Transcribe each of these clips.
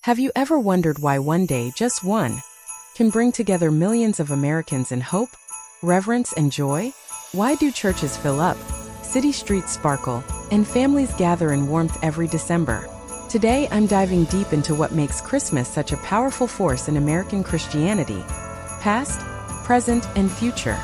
Have you ever wondered why one day, just one, can bring together millions of Americans in hope, reverence, and joy? Why do churches fill up, city streets sparkle, and families gather in warmth every December? Today, I'm diving deep into what makes Christmas such a powerful force in American Christianity, past, present, and future.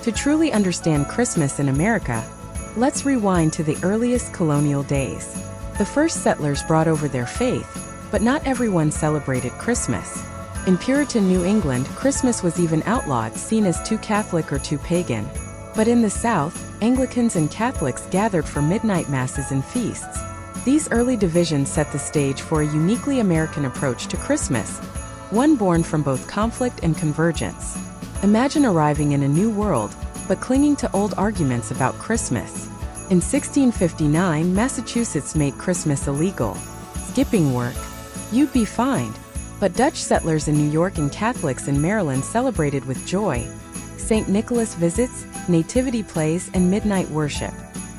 To truly understand Christmas in America, let's rewind to the earliest colonial days. The first settlers brought over their faith, but not everyone celebrated Christmas. In Puritan New England, Christmas was even outlawed, seen as too Catholic or too pagan. But in the South, Anglicans and Catholics gathered for midnight masses and feasts. These early divisions set the stage for a uniquely American approach to Christmas, one born from both conflict and convergence. Imagine arriving in a new world, but clinging to old arguments about Christmas. In 1659, Massachusetts made Christmas illegal. Skipping work, you'd be fined. But Dutch settlers in New York and Catholics in Maryland celebrated with joy. St. Nicholas visits, nativity plays, and midnight worship.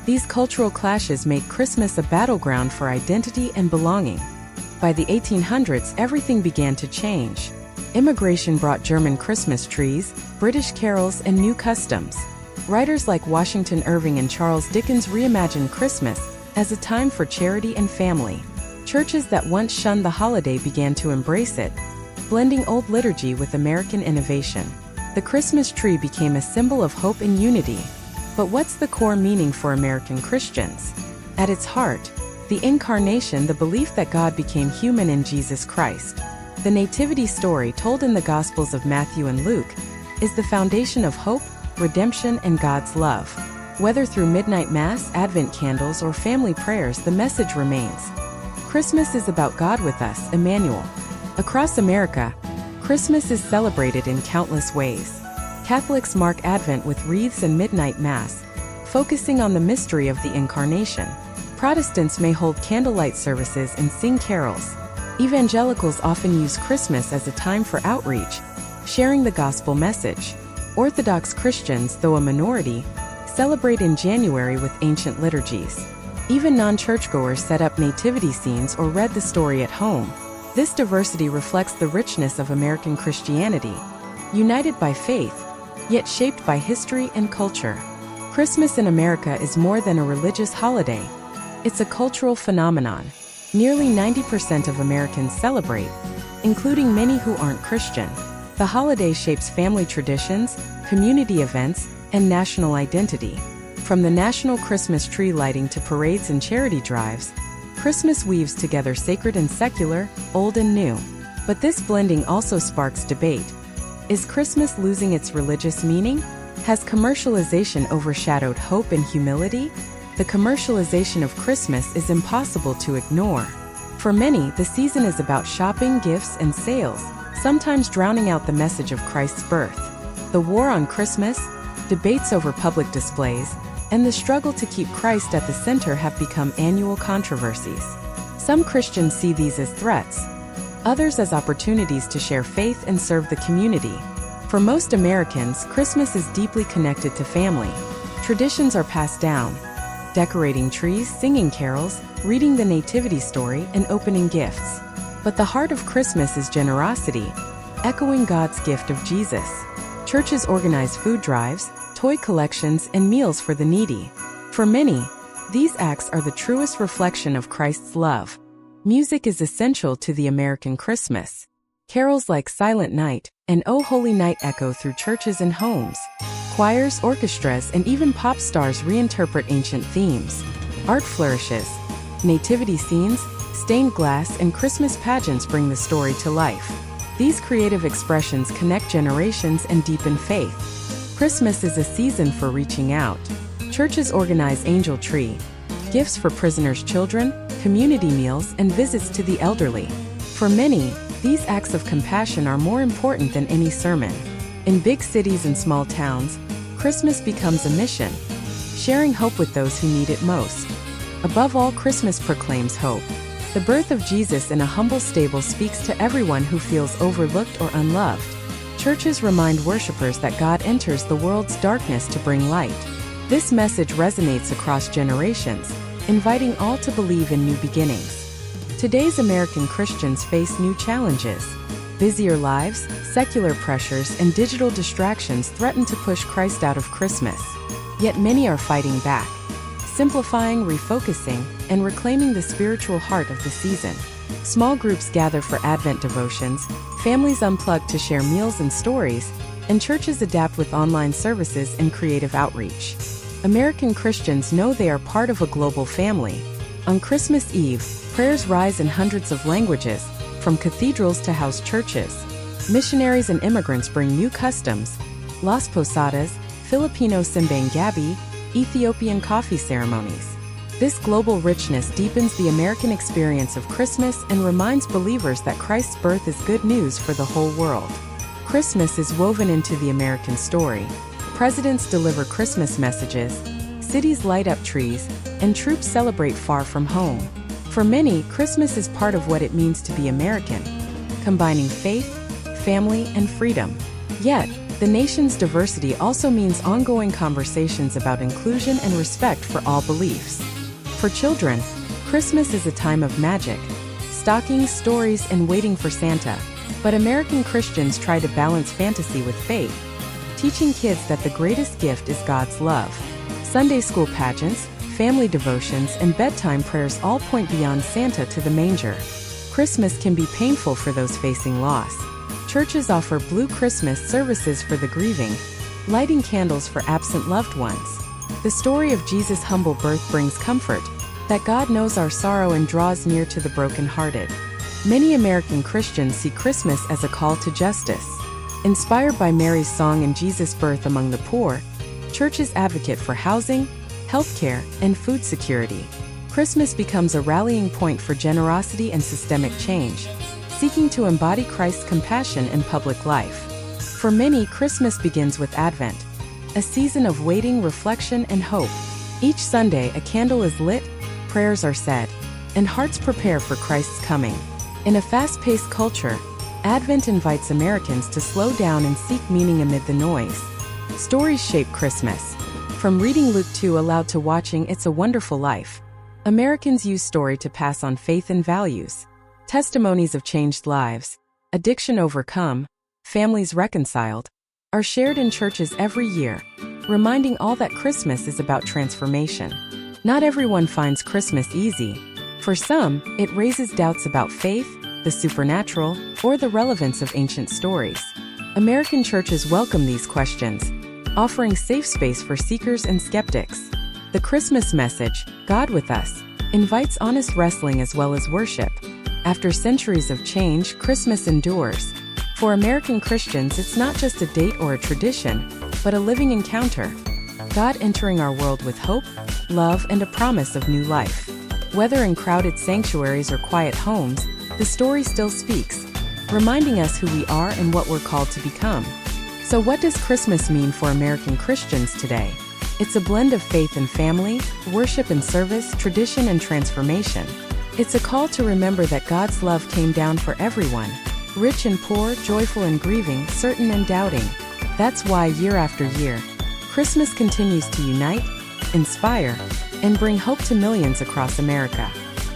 These cultural clashes made Christmas a battleground for identity and belonging. By the 1800s, everything began to change. Immigration brought German Christmas trees, British carols, and new customs. Writers like Washington Irving and Charles Dickens reimagined Christmas as a time for charity and family. Churches that once shunned the holiday began to embrace it, blending old liturgy with American innovation. The Christmas tree became a symbol of hope and unity. But what's the core meaning for American Christians? At its heart, the Incarnation, the belief that God became human in Jesus Christ. The nativity story told in the Gospels of Matthew and Luke is the foundation of hope, redemption, and God's love. Whether through midnight mass, Advent candles, or family prayers, the message remains. Christmas is about God with us, Emmanuel. Across America, Christmas is celebrated in countless ways. Catholics mark Advent with wreaths and midnight mass, focusing on the mystery of the Incarnation. Protestants may hold candlelight services and sing carols. Evangelicals often use Christmas as a time for outreach, sharing the gospel message. Orthodox Christians, though a minority, celebrate in January with ancient liturgies. Even non-churchgoers set up nativity scenes or read the story at home. This diversity reflects the richness of American Christianity, united by faith, yet shaped by history and culture. Christmas in America is more than a religious holiday. It's a cultural phenomenon. Nearly 90% of Americans celebrate, including many who aren't Christian. The holiday shapes family traditions, community events, and national identity. From the national Christmas tree lighting to parades and charity drives, Christmas weaves together sacred and secular, old and new. But this blending also sparks debate. Is Christmas losing its religious meaning? Has commercialization overshadowed hope and humility? The commercialization of Christmas is impossible to ignore. For many, the season is about shopping, gifts, and sales, sometimes drowning out the message of Christ's birth. The war on Christmas, debates over public displays, and the struggle to keep Christ at the center have become annual controversies. Some Christians see these as threats, others as opportunities to share faith and serve the community. For most Americans, Christmas is deeply connected to family. Traditions are passed down, decorating trees, singing carols, reading the nativity story, and opening gifts. But the heart of Christmas is generosity, echoing God's gift of Jesus. Churches organize food drives, toy collections, and meals for the needy. For many, these acts are the truest reflection of Christ's love. Music is essential to the American Christmas. Carols like Silent Night and O Holy Night echo through churches and homes. Choirs, orchestras, and even pop stars reinterpret ancient themes. Art flourishes. Nativity scenes, stained glass, and Christmas pageants bring the story to life. These creative expressions connect generations and deepen faith. Christmas is a season for reaching out. Churches organize angel tree, gifts for prisoners' children, community meals, and visits to the elderly. For many, these acts of compassion are more important than any sermon. In big cities and small towns, Christmas becomes a mission, sharing hope with those who need it most. Above all, Christmas proclaims hope. The birth of Jesus in a humble stable speaks to everyone who feels overlooked or unloved. Churches remind worshipers that God enters the world's darkness to bring light. This message resonates across generations, inviting all to believe in new beginnings. Today's American Christians face new challenges. Busier lives, secular pressures, and digital distractions threaten to push Christ out of Christmas. Yet many are fighting back, simplifying, refocusing, and reclaiming the spiritual heart of the season. Small groups gather for Advent devotions, families unplug to share meals and stories, and churches adapt with online services and creative outreach. American Christians know they are part of a global family. On Christmas Eve, prayers rise in hundreds of languages, from cathedrals to house churches. Missionaries and immigrants bring new customs: Las Posadas, Filipino simbang gabi, Ethiopian coffee ceremonies. This global richness deepens the American experience of Christmas and reminds believers that Christ's birth is good news for the whole world. Christmas is woven into the American story. Presidents deliver Christmas messages, cities light up trees, and troops celebrate far from home. For many, Christmas is part of what it means to be American, combining faith, family, and freedom. Yet, the nation's diversity also means ongoing conversations about inclusion and respect for all beliefs. For children, Christmas is a time of magic, stockings, stories, and waiting for Santa. But American Christians try to balance fantasy with faith, teaching kids that the greatest gift is God's love. Sunday school pageants, family devotions, and bedtime prayers all point beyond Santa to the manger. Christmas can be painful for those facing loss. Churches offer Blue Christmas services for the grieving, lighting candles for absent loved ones. The story of Jesus' humble birth brings comfort, that God knows our sorrow and draws near to the brokenhearted. Many American Christians see Christmas as a call to justice. Inspired by Mary's song and Jesus' birth among the poor, churches advocate for housing, healthcare, and food security. Christmas becomes a rallying point for generosity and systemic change, seeking to embody Christ's compassion in public life. For many, Christmas begins with Advent, a season of waiting, reflection, and hope. Each Sunday, a candle is lit, prayers are said, and hearts prepare for Christ's coming. In a fast-paced culture, Advent invites Americans to slow down and seek meaning amid the noise. Stories shape Christmas. From reading Luke 2 aloud to watching It's a Wonderful Life, Americans use story to pass on faith and values. Testimonies of changed lives, addiction overcome, families reconciled, are shared in churches every year, reminding all that Christmas is about transformation. Not everyone finds Christmas easy. For some, it raises doubts about faith, the supernatural, or the relevance of ancient stories. American churches welcome these questions, offering safe space for seekers and skeptics. The Christmas message, God with Us, invites honest wrestling as well as worship. After centuries of change, Christmas endures. For American Christians, it's not just a date or a tradition, but a living encounter. God entering our world with hope, love, and a promise of new life. Whether in crowded sanctuaries or quiet homes, the story still speaks, reminding us who we are and what we're called to become. So what does Christmas mean for American Christians today? It's a blend of faith and family, worship and service, tradition and transformation. It's a call to remember that God's love came down for everyone, rich and poor, joyful and grieving, certain and doubting. That's why year after year, Christmas continues to unite, inspire, and bring hope to millions across America.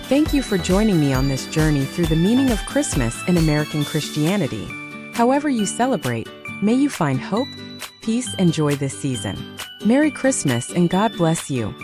Thank you for joining me on this journey through the meaning of Christmas in American Christianity. However you celebrate, may you find hope, peace, and joy this season. Merry Christmas and God bless you.